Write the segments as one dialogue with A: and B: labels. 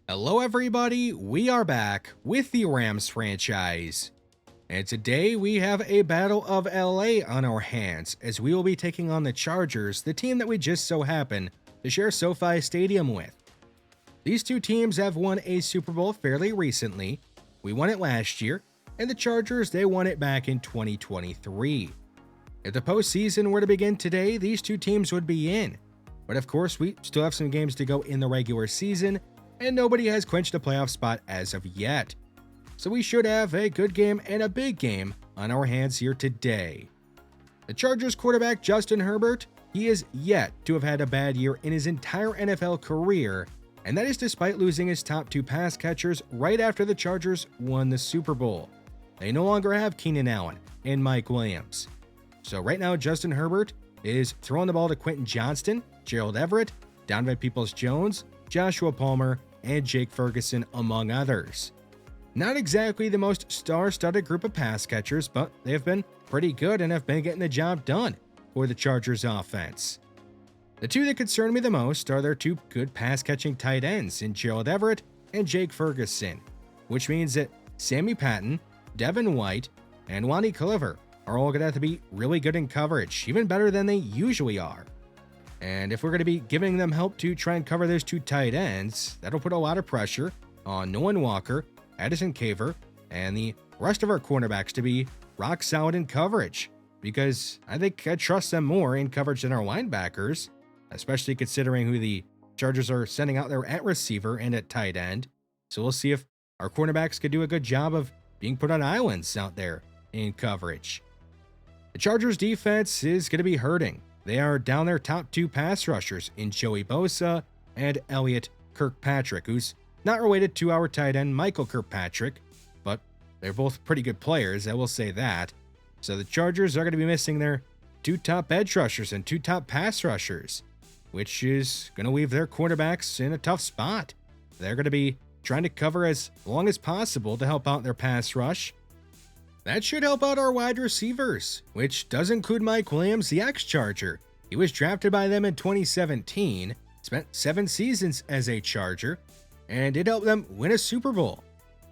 A: Hello everybody, we are back with the Rams franchise. And today we have a Battle of LA on our hands as we will be taking on the Chargers, the team that we just so happen to share SoFi Stadium with. These two teams have won a Super Bowl fairly recently. We won it last year, and the Chargers, they won it back in 2023. If the postseason were to begin today, these two teams would be in. But of course, we still have some games to go in the regular season, and nobody has clinched a playoff spot as of yet. So we should have a good game and a big game on our hands here today. The Chargers quarterback Justin Herbert, he is yet to have had a bad year in his entire NFL career, and that is despite losing his top two pass catchers right after the Chargers won the Super Bowl. They no longer have Keenan Allen and Mike Williams. So right now, Justin Herbert is throwing the ball to Quentin Johnston, Gerald Everett, Donovan Peoples-Jones, Joshua Palmer, and Jake Ferguson, among others. Not exactly the most star-studded group of pass catchers, but they have been pretty good and have been getting the job done for the Chargers offense. The two that concern me the most are their two good pass-catching tight ends in Gerald Everett and Jake Ferguson, which means that Sammy Patton, Devin White, and Wani Cliver are all going to have to be really good in coverage, even better than they usually are. And if we're going to be giving them help to try and cover those two tight ends, that'll put a lot of pressure on Nolan Walker, Addison Caver, and the rest of our cornerbacks to be rock solid in coverage, because I think I trust them more in coverage than our linebackers, especially considering who the Chargers are sending out there at receiver and at tight end. So we'll see if our cornerbacks could do a good job of being put on islands out there in coverage. The Chargers defense is going to be hurting. They are down their top two pass rushers in Joey Bosa and Elliott Kirkpatrick, who's not related to our tight end Michael Kirkpatrick, but they're both pretty good players, I will say that. So the Chargers are going to be missing their two top edge rushers and two top pass rushers, which is going to leave their quarterbacks in a tough spot. They're going to be trying to cover as long as possible to help out their pass rush. That should help out our wide receivers, which does include Mike Williams, the ex-Charger. He was drafted by them in 2017, spent 7 seasons as a Charger, and it helped them win a Super Bowl.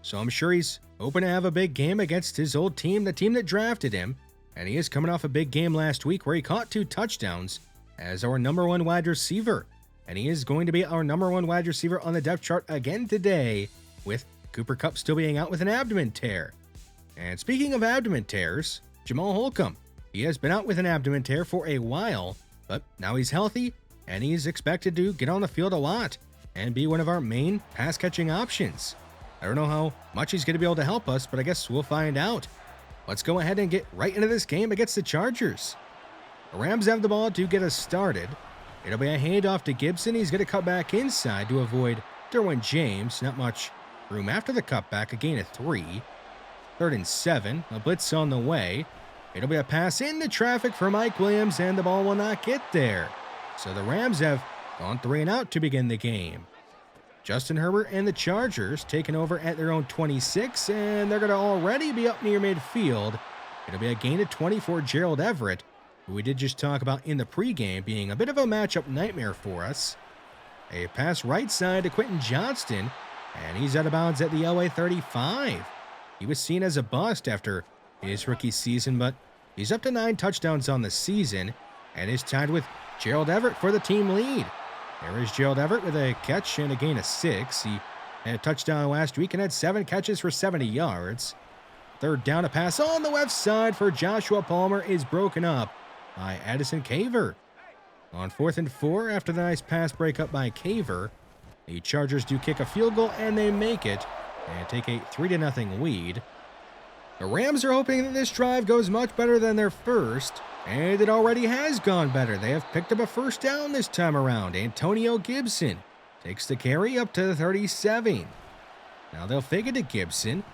A: So I'm sure he's hoping to have a big game against his old team, the team that drafted him, and he is coming off a big game last week where he caught 2 touchdowns as our number 1 wide receiver, and he is going to be our number 1 wide receiver on the depth chart again today, with Cooper Kupp still being out with an abdomen tear. And speaking of abdomen tears, Jamal Holcomb. He has been out with an abdomen tear for a while, but now he's healthy, and he's expected to get on the field a lot and be one of our main pass-catching options. I don't know how much he's going to be able to help us, but I guess we'll find out. Let's go ahead and get right into this game against the Chargers. The Rams have the ball to get us started. It'll be a handoff to Gibson. He's going to cut back inside to avoid Derwin James. Not much room after the cutback, a gain of 3. 3rd and 7, a blitz on the way. It'll be a pass into traffic for Mike Williams, and the ball will not get there. So the Rams have gone 3 and out to begin the game. Justin Herbert and the Chargers taking over at their own 26, and they're going to already be up near midfield. It'll be a gain of 20 for Gerald Everett, who we did just talk about in the pregame being a bit of a matchup nightmare for us. A pass right side to Quentin Johnston, and he's out of bounds at the LA 35. He was seen as a bust after his rookie season, but he's up to 9 touchdowns on the season and is tied with Gerald Everett for the team lead. There is Gerald Everett with a catch and a gain of 6. He had a touchdown last week and had 7 catches for 70 yards. 3rd down, a pass on the left side for Joshua Palmer is broken up by Addison Caver. On 4th and 4, after the nice pass breakup by Caver, the Chargers do kick a field goal and they make it and take a 3-0 lead. The Rams are hoping that this drive goes much better than their first, and it already has gone better. They have picked up a 1st down this time around. Antonio Gibson takes the carry up to the 37. Now they'll fake it to Gibson.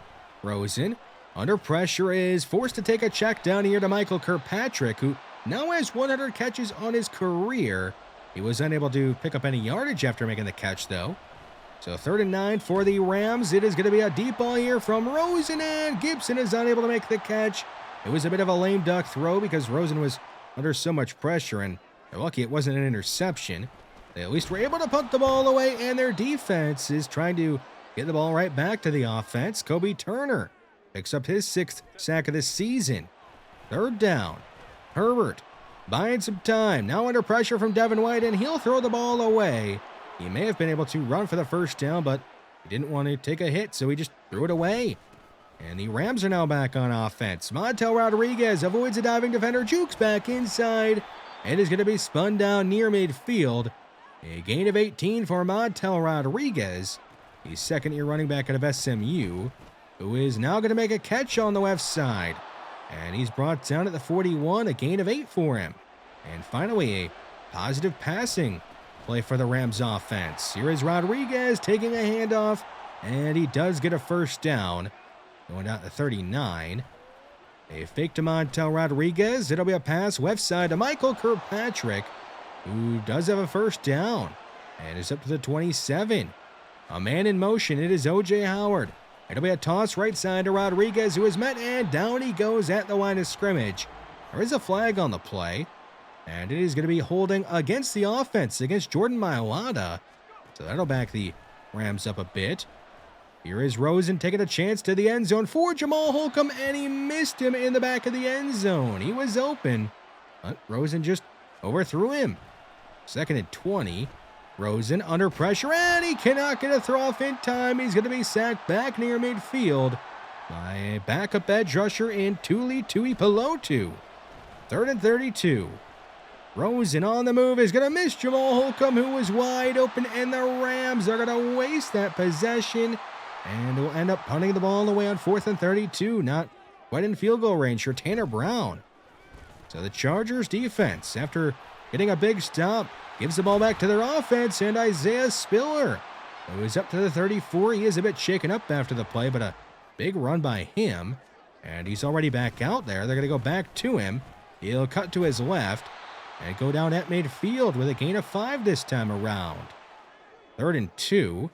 A: Rosen, under pressure, is forced to take a check down here to Michael Kirkpatrick, who now has 100 catches on his career. He was unable to pick up any yardage after making the catch, though. So 3rd and 9 for the Rams. It is going to be a deep ball here from Rosen, and Gibson is unable to make the catch. It was a bit of a lame duck throw because Rosen was under so much pressure, and they're lucky it wasn't an interception. They at least were able to punt the ball away, and their defense is trying to get the ball right back to the offense. Kobe Turner picks up his 6th sack of the season. 3rd down. Herbert buying some time. Now under pressure from Devin White, and he'll throw the ball away. He may have been able to run for the 1st down, but he didn't want to take a hit, so he just threw it away. And the Rams are now back on offense. Montel Rodriguez avoids a diving defender, jukes back inside, and is going to be spun down near midfield. A gain of 18 for Montel Rodriguez, the 2nd-year running back out of SMU, who is now going to make a catch on the left side. And he's brought down at the 41, a gain of 8 for him. And finally, a positive passing play for the Rams offense. Here is Rodriguez taking a handoff, and he does get a 1st down, going down to 39. A fake to Montel Rodriguez. It'll be a pass left side to Michael Kirkpatrick, who does have a 1st down, and is up to the 27. A man in motion. It is O.J. Howard. It'll be a toss right side to Rodriguez, who is met, and down he goes at the line of scrimmage. There is a flag on the play, and it is going to be holding against the offense, against Jordan Mailata. So that'll back the Rams up a bit. Here is Rosen taking a chance to the end zone for Jamal Holcomb, and he missed him in the back of the end zone. He was open, but Rosen just overthrew him. 2nd and 20. Rosen under pressure, and he cannot get a throw off in time. He's going to be sacked back near midfield by a backup edge rusher in Tuli Tuipulotu. 3rd and 32. Rosen on the move is going to miss Jamal Holcomb, who was wide open, and the Rams are going to waste that possession, and will end up punting the ball away on 4th and 32. Not quite in field goal range for Tanner Brown. So the Chargers defense, after getting a big stop, gives the ball back to their offense, and Isaiah Spiller, who is up to the 34. He is a bit shaken up after the play, but a big run by him, and he's already back out there. They're going to go back to him. He'll cut to his left and go down at midfield with a gain of 5 this time around. 3rd and 2.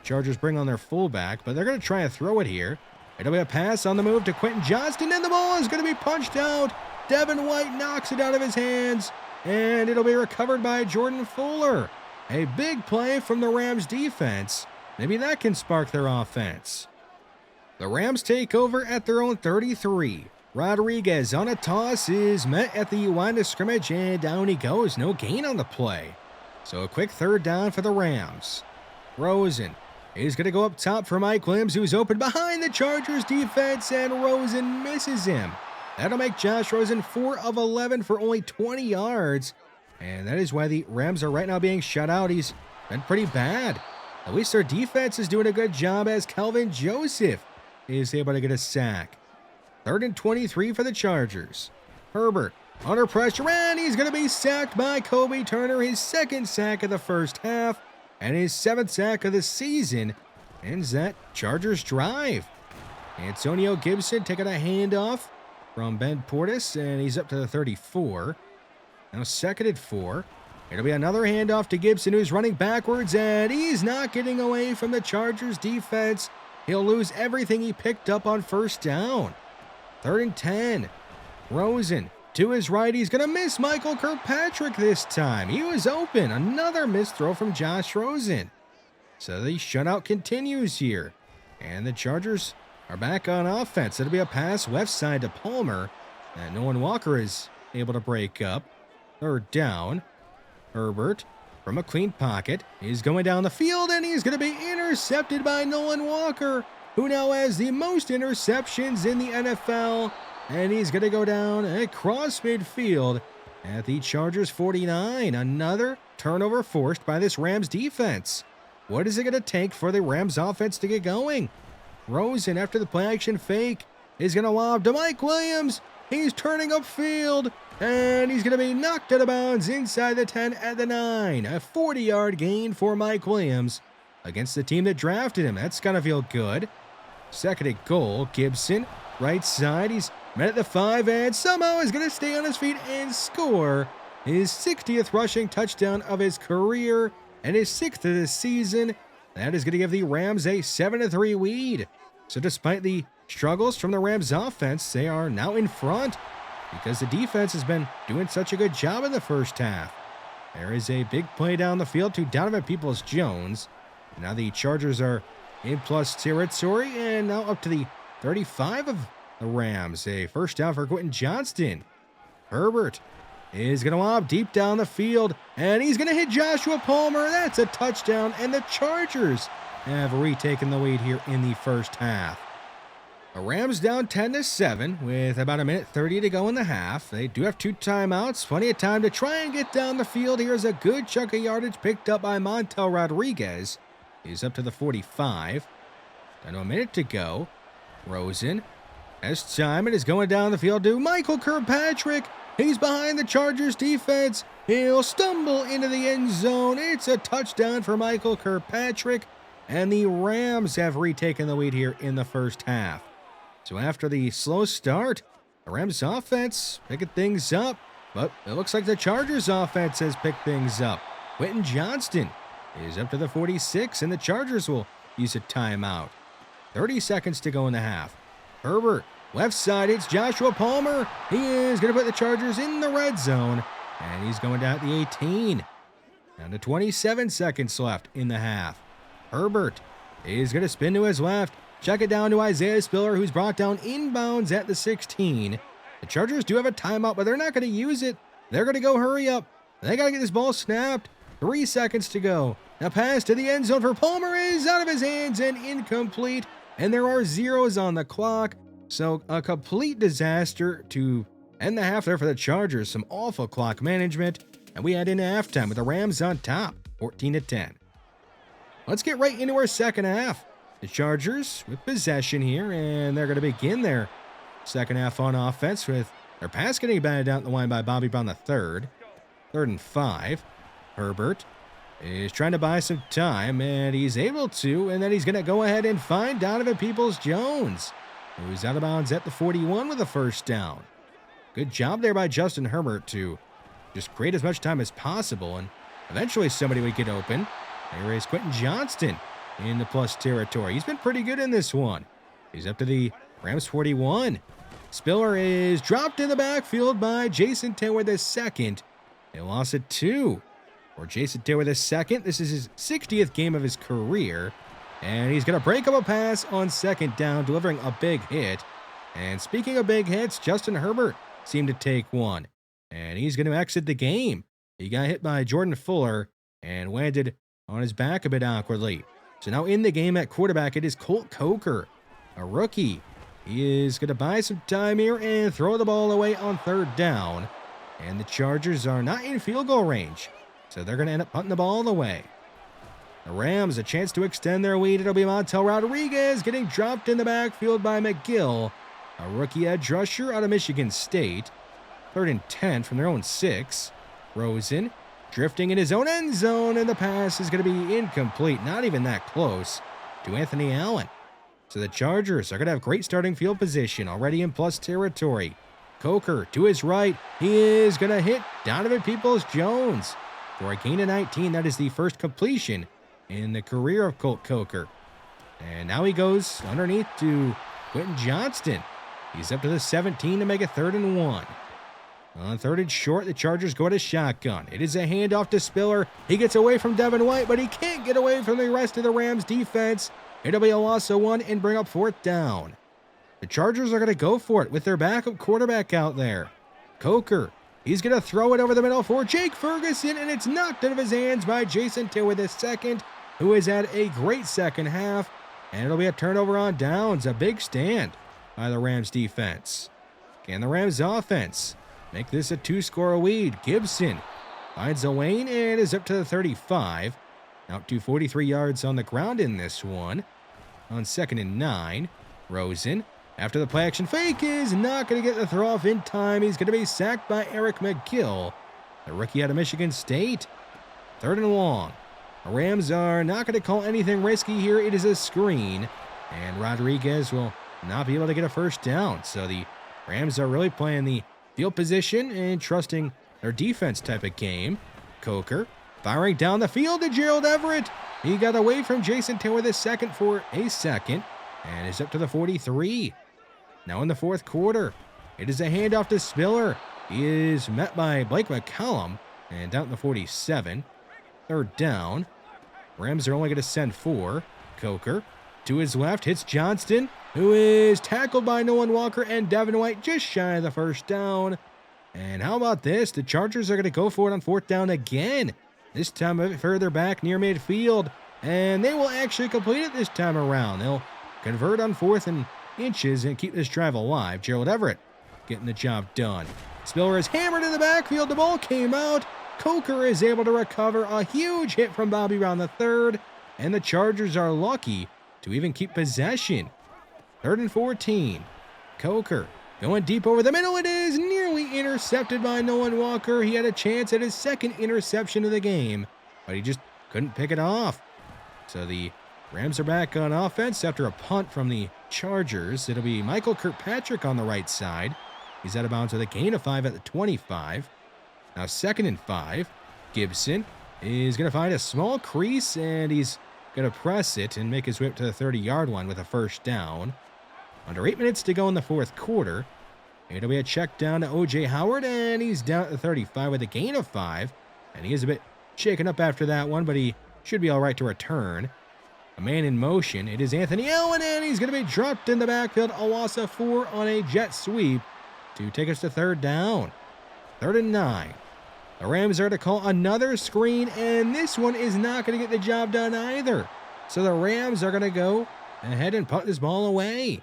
A: Chargers bring on their fullback, but they're going to try and throw it here. It'll be a pass on the move to Quentin Johnston, and the ball is going to be punched out. Devin White knocks it out of his hands, and it'll be recovered by Jordan Fuller. A big play from the Rams defense. Maybe that can spark their offense. The Rams take over at their own 33. Rodriguez on a toss is met at the line of scrimmage, and down he goes. No gain on the play. So a quick 3rd down for the Rams. Rosen is going to go up top for Mike Williams, who's open behind the Chargers defense, and Rosen misses him. That'll make Josh Rosen 4 of 11 for only 20 yards. And that is why the Rams are right now being shut out. He's been pretty bad. At least their defense is doing a good job, as Calvin Joseph is able to get a sack. 3rd and 23 for the Chargers. Herbert under pressure, and he's going to be sacked by Kobe Turner. His 2nd sack of the 1st half, and his 7th sack of the season ends that Chargers drive. Antonio Gibson taking a handoff from Ben Portis, and he's up to the 34. Now 2nd and 4. It'll be another handoff to Gibson, who's running backwards, and he's not getting away from the Chargers defense. He'll lose everything he picked up on 1st down. 3rd and 10. Rosen to his right. He's going to miss Michael Kirkpatrick this time. He was open. Another missed throw from Josh Rosen. So the shutout continues here, and the Chargers are back on offense. It'll be a pass left side to Palmer, and Nolan Walker is able to break up. 3rd down. Herbert from a clean pocket is going down the field, and he's going to be intercepted by Nolan Walker, who now has the most interceptions in the NFL, and he's going to go down across midfield at the Chargers 49. Another turnover forced by this Rams defense. What is it going to take for the Rams offense to get going? Rosen, after the play-action fake, is going to lob to Mike Williams. He's turning upfield, and he's going to be knocked out of bounds inside the 10 at the 9. A 40-yard gain for Mike Williams against the team that drafted him. That's going to feel good. 2nd and goal. Gibson, right side. He's met at the 5, and somehow is going to stay on his feet and score his 60th rushing touchdown of his career and his 6th of the season. That is going to give the Rams a 7-3 lead. So despite the struggles from the Rams offense, they are now in front because the defense has been doing such a good job in the 1st half. There is a big play down the field to Donovan Peoples-Jones. Now the Chargers are in plus territory, and now up to the 35 of the Rams. A first down for Quentin Johnston. Herbert is going to lob deep down the field, and he's going to hit Joshua Palmer. That's a touchdown, and the Chargers have retaken the lead here in the first half. The Rams down 10-7 with about 1:30 to go in the half. They do have 2 timeouts, plenty of time to try and get down the field. Here's a good chunk of yardage picked up by Montel Rodriguez. He's up to the 45. Down to 1 minute to go. Rosen has time and is going down the field to Michael Kirkpatrick. He's behind the Chargers defense. He'll stumble into the end zone. It's a touchdown for Michael Kirkpatrick, and the Rams have retaken the lead here in the first half. So after the slow start, the Rams offense picking things up, but it looks like the Chargers offense has picked things up. Quentin Johnston is up to the 46, and the Chargers will use a timeout. 30 seconds to go in the half. Herbert, left side, it's Joshua Palmer. He is going to put the Chargers in the red zone, and he's going down at the 18. Down to 27 seconds left in the half. Herbert is going to spin to his left. Check it down to Isaiah Spiller, who's brought down inbounds at the 16. The Chargers do have a timeout, but they're not going to use it. They're going to go hurry up. They got to get this ball snapped. 3 seconds to go. Now pass to the end zone for Palmer is out of his hands and incomplete. And there are zeros on the clock. So a complete disaster to end the half there for the Chargers. Some awful clock management. And we head into halftime with the Rams on top, 14-10. Let's get right into our second half. The Chargers with possession here, and they're going to begin their second half on offense with their pass getting batted out the line by Bobby Brown III. 3rd and 5. Herbert is trying to buy some time, and he's able to, and then he's going to go ahead and find Donovan Peoples-Jones, who's out of bounds at the 41 with a first down. Good job there by Justin Herbert to just create as much time as possible, and eventually somebody would get open. There is Quentin Johnston in the plus territory. He's been pretty good in this one. He's up to the Rams 41. Spiller is dropped in the backfield by Jason Taylor II. They lost it 2. For Jason Taylor II, this is his 60th game of his career. And he's going to break up a pass on second down, delivering a big hit. And speaking of big hits, Justin Herbert seemed to take one. And he's going to exit the game. He got hit by Jordan Fuller and landed on his back a bit awkwardly. So now in the game at quarterback, it is Colt Coker, a rookie. He is going to buy some time here and throw the ball away on 3rd down. And the Chargers are not in field goal range, so they're going to end up punting the ball away. The Rams, a chance to extend their lead. It'll be Montel Rodriguez getting dropped in the backfield by McGill, a rookie edge rusher out of Michigan State. 3rd and 10 from their own 6. Rosen drifting in his own end zone, and the pass is going to be incomplete, not even that close, to Anthony Allen. So the Chargers are going to have great starting field position, already in plus territory. Coker to his right. He is going to hit Donovan Peoples-Jones for a gain of 19. That is the first completion in the career of Colt Coker. And now he goes underneath to Quentin Johnston. He's up to the 17 to make it 3rd and 1. On 3rd and short, the Chargers go to shotgun. It is a handoff to Spiller. He gets away from Devin White, but he can't get away from the rest of the Rams defense. It'll be a loss of 1 and bring up 4th down. The Chargers are going to go for it with their backup quarterback out there. Coker, he's going to throw it over the middle for Jake Ferguson, and it's knocked out of his hands by Jason Taylor II, who has had a great second half. And it'll be a turnover on downs, a big stand by the Rams defense. Can the Rams offense make this a 2-score lead? Gibson finds a lane and is up to the 35. Out to 43 yards on the ground in this one. On 2nd and 9, Rosen, after the play action fake, is not going to get the throw off in time. He's going to be sacked by Eric McGill, the rookie out of Michigan State. 3rd and long. The Rams are not going to call anything risky here. It is a screen, and Rodriguez will not be able to get a first down. So the Rams are really playing the field position and trusting their defense type of game. Coker firing down the field to Gerald Everett. He got away from Jason Taylor II for a second and is up to the 43. Now in the 4th quarter, it is a handoff to Spiller. He is met by Blake McCollum, And down to the 47. Third down. Rams are only going to send 4. Coker to his left, hits Johnston, who is tackled by Nolan Walker and Devin White just shy of the first down. And how about this? The Chargers are going to go for it on 4th down again. This time a bit further back near midfield. And they will actually complete it this time around. They'll convert on 4th and inches and keep this drive alive. Gerald Everett getting the job done. Spiller is hammered in the backfield. The ball came out. Coker is able to recover a huge hit from Bobby Brown III. And the Chargers are lucky to even keep possession. 3rd and 14. Coker going deep over the middle. It is nearly intercepted by Nolan Walker. He had a chance at his 2nd interception of the game, but he just couldn't pick it off. So the Rams are back on offense after a punt from the Chargers. It'll be Michael Kirkpatrick on the right side. He's out of bounds with a gain of 5 at the 25. Now 2nd and 5. Gibson is going to find a small crease, and he's going to press it and make his way up to the 30-yard line with a first down. Under 8 minutes to go in the 4th quarter. It'll be a check down to O.J. Howard, and he's down at the 35 with a gain of 5. And he is a bit shaken up after that one, but he should be all right to return. A man in motion. It is Anthony Allen, and he's going to be dropped in the backfield. A loss of 4 on a jet sweep to take us to 3rd down. 3rd and 9. The Rams are to call another screen, and this one is not going to get the job done either. So the Rams are going to go ahead and punt this ball away.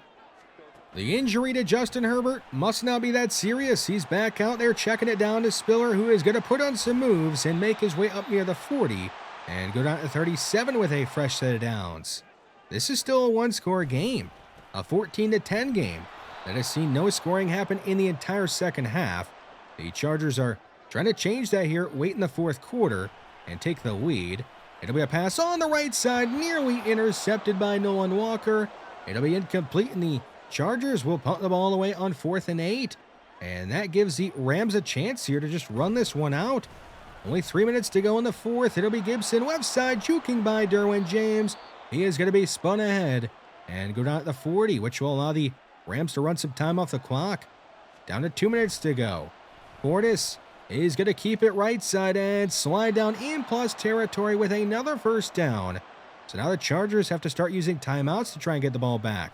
A: The injury to Justin Herbert must not be that serious. He's back out there checking it down to Spiller, who is going to put on some moves and make his way up near the 40 and go down to 37 with a fresh set of downs. This is still a one-score game, a 14-10 game that has seen no scoring happen in the entire second half. The Chargers are trying to change that here late in the 4th quarter and take the lead. It'll be a pass on the right side, nearly intercepted by Nolan Walker. It'll be incomplete, and the Chargers will punt the ball away on 4th and 8. And that gives the Rams a chance here to just run this one out. Only 3 minutes to go in the 4th. It'll be Gibson left side, juking by Derwin James. He is going to be spun ahead and go down at the 40, which will allow the Rams to run some time off the clock. Down to 2 minutes to go. Portis is going to keep it right side and slide down in plus territory with another first down. So now the Chargers have to start using timeouts to try and get the ball back.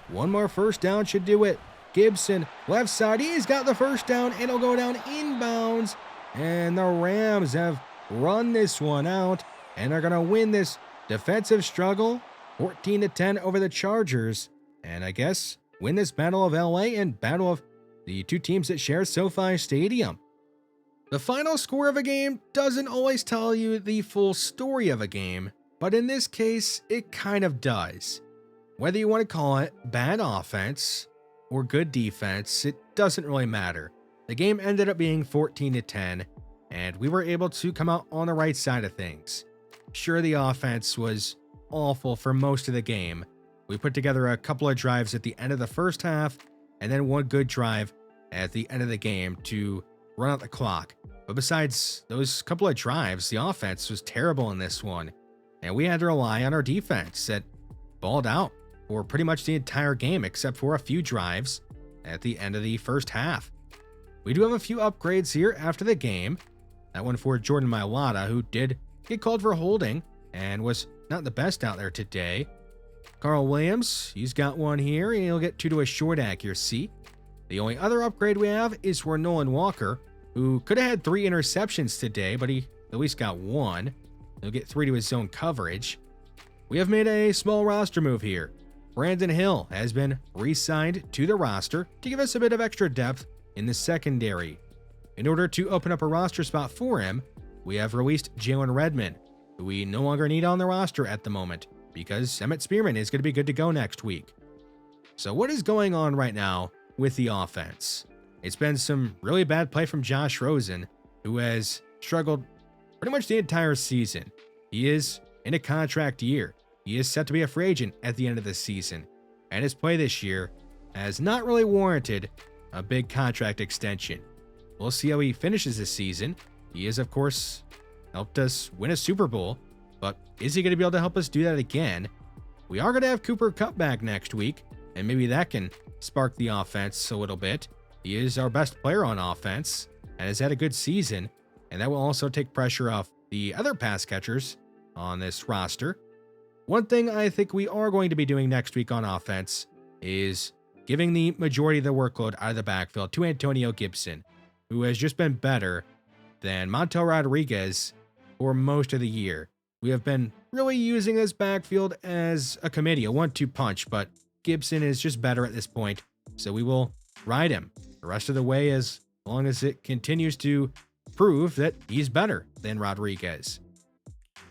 A: One more first down should do it. Gibson, left side, he's got the first down. It'll go down inbounds. And the Rams have run this one out and are going to win this defensive struggle 14-10 over the Chargers. And I guess win this Battle of LA and battle of the two teams that share SoFi Stadium. The final score of a game doesn't always tell you the full story of a game, but in this case, it kind of does. Whether you want to call it bad offense or good defense, it doesn't really matter. The game ended up being 14-10, and we were able to come out on the right side of things. Sure, the offense was awful for most of the game. We put together a couple of drives at the end of the first half, and then one good drive at the end of the game to run out the clock. But besides those couple of drives, the offense was terrible in this one, and we had to rely on our defense that balled out for pretty much the entire game except for a few drives at the end of the first half. We do have a few upgrades here after the game. That one for Jordan Mailata, who did get called for holding and was not the best out there today. Carl Williams, he's got one here, and he'll get 2 to a short accuracy. The only other upgrade we have is for Nolan Walker, who could have had 3 interceptions today, but he at least got 1. He'll get 3 to his zone coverage. We have made a small roster move here. Brandon Hill has been re-signed to the roster to give us a bit of extra depth in the secondary. In order to open up a roster spot for him, we have released Jalen Redmond, who we no longer need on the roster at the moment, because Emmett Spearman is going to be good to go next week. So what is going on right now with the offense? It's been some really bad play from Josh Rosen, who has struggled pretty much the entire season. He is in a contract year. He is set to be a free agent at the end of the season, and his play this year has not really warranted a big contract extension. We'll see how he finishes this season. He is, of course, helped us win a Super Bowl, but is he going to be able to help us do that again? We are going to have Cooper Kupp back next week, and maybe that can spark the offense a little bit. He is our best player on offense and has had a good season, and that will also take pressure off the other pass catchers on this roster. One thing I think we are going to be doing next week on offense is giving the majority of the workload out of the backfield to Antonio Gibson, who has just been better than Montel Rodriguez for most of the year. We have been really using this backfield as a committee, a 1-2 punch, but Gibson is just better at this point, so we will ride him the rest of the way as long as it continues to prove that he's better than Rodriguez.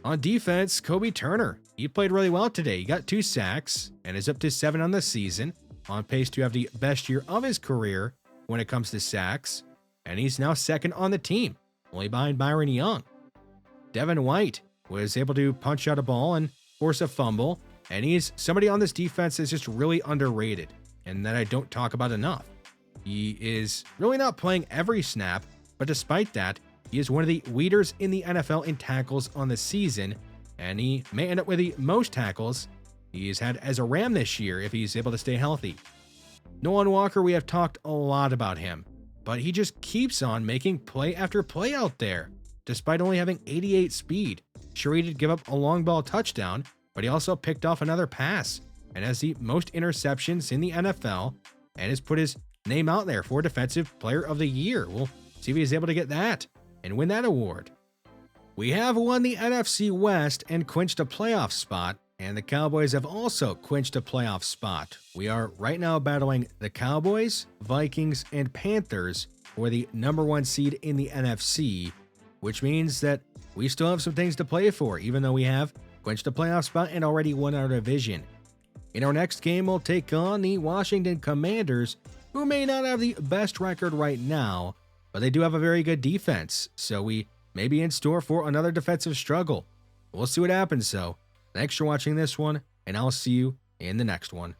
A: On defense, Kobe Turner. He played really well today. He got 2 sacks and is up to 7 on the season, on pace to have the best year of his career when it comes to sacks, and he's now second on the team, only behind Byron Young. Devin White was able to punch out a ball and force a fumble, and he's somebody on this defense that's just really underrated and that I don't talk about enough. He is really not playing every snap, but despite that, he is one of the leaders in the NFL in tackles on the season, and he may end up with the most tackles he's had as a Ram this year if he's able to stay healthy. Nolan Walker, we have talked a lot about him, but he just keeps on making play after play out there, despite only having 88 speed. Sure, he did give up a long ball touchdown, but he also picked off another pass and has the most interceptions in the NFL and has put his name out there for Defensive Player of the Year. We'll see if he's able to get that and win that award. We have won the NFC West and clinched a playoff spot, and the Cowboys have also clinched a playoff spot. We are right now battling the Cowboys, Vikings, and Panthers for the number 1 seed in the NFC, which means that we still have some things to play for, even though we have clinched a playoff spot and already won our division. In our next game, we'll take on the Washington Commanders, who may not have the best record right now, but they do have a very good defense, so we may be in store for another defensive struggle. We'll see what happens, so thanks for watching this one, and I'll see you in the next one.